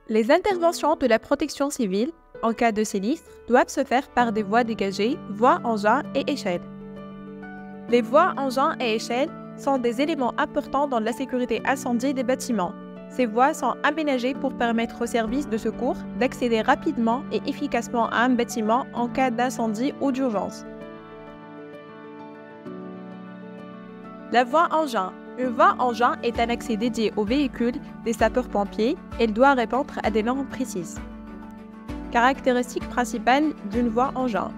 Les interventions de la protection civile, en cas de sinistre, doivent se faire par des voies dégagées, voies, engins et échelles. Les voies, engins et échelles sont des éléments importants dans la sécurité incendie des bâtiments. Ces voies sont aménagées pour permettre aux services de secours d'accéder rapidement et efficacement à un bâtiment en cas d'incendie ou d'urgence. La voie engin. Une voie engin est un accès dédié aux véhicules des sapeurs-pompiers. Elle doit répondre à des normes précises. Caractéristiques principales d'une voie engin.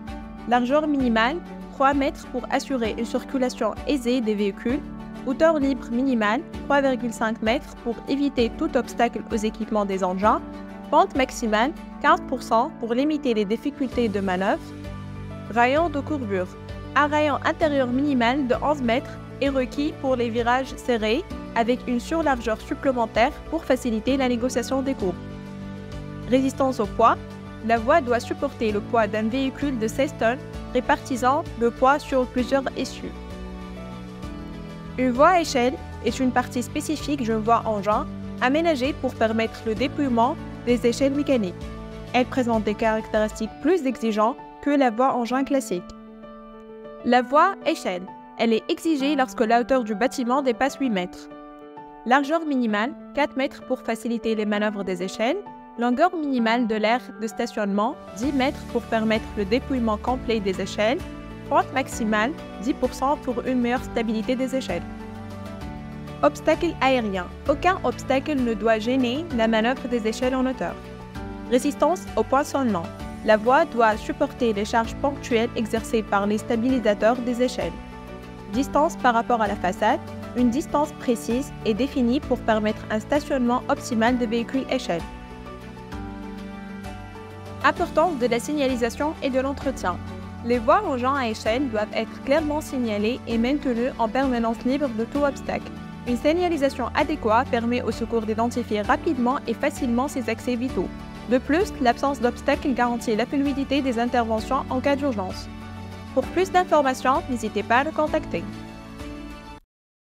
Largeur minimale, 3 mètres pour assurer une circulation aisée des véhicules. Hauteur libre minimale, 3,5 mètres pour éviter tout obstacle aux équipements des engins. Pente maximale, 15% pour limiter les difficultés de manœuvre. Rayon de courbure. Un rayon intérieur minimal de 11 mètres est requis pour les virages serrés, avec une surlargeur supplémentaire pour faciliter la négociation des courbes. Résistance au poids. La voie doit supporter le poids d'un véhicule de 16 tonnes, répartissant le poids sur plusieurs essieux. Une voie échelle est une partie spécifique d'une voie engin, aménagée pour permettre le déploiement des échelles mécaniques. Elle présente des caractéristiques plus exigeantes que la voie engin classique. La voie échelle. Elle est exigée lorsque la hauteur du bâtiment dépasse 8 mètres. Largeur minimale, 4 mètres pour faciliter les manœuvres des échelles. Longueur minimale de l'aire de stationnement, 10 mètres pour permettre le déploiement complet des échelles. Pente maximale, 10% pour une meilleure stabilité des échelles. Obstacle aérien. Aucun obstacle ne doit gêner la manœuvre des échelles en hauteur. Résistance au poinçonnement. La voie doit supporter les charges ponctuelles exercées par les stabilisateurs des échelles. Distance par rapport à la façade. Une distance précise est définie pour permettre un stationnement optimal des véhicules échelles. Importance de la signalisation et de l'entretien. Les voies engins à échelle doivent être clairement signalées et maintenues en permanence libres de tout obstacle. Une signalisation adéquate permet au secours d'identifier rapidement et facilement ces accès vitaux. De plus, l'absence d'obstacles garantit la fluidité des interventions en cas d'urgence. Pour plus d'informations, n'hésitez pas à nous contacter.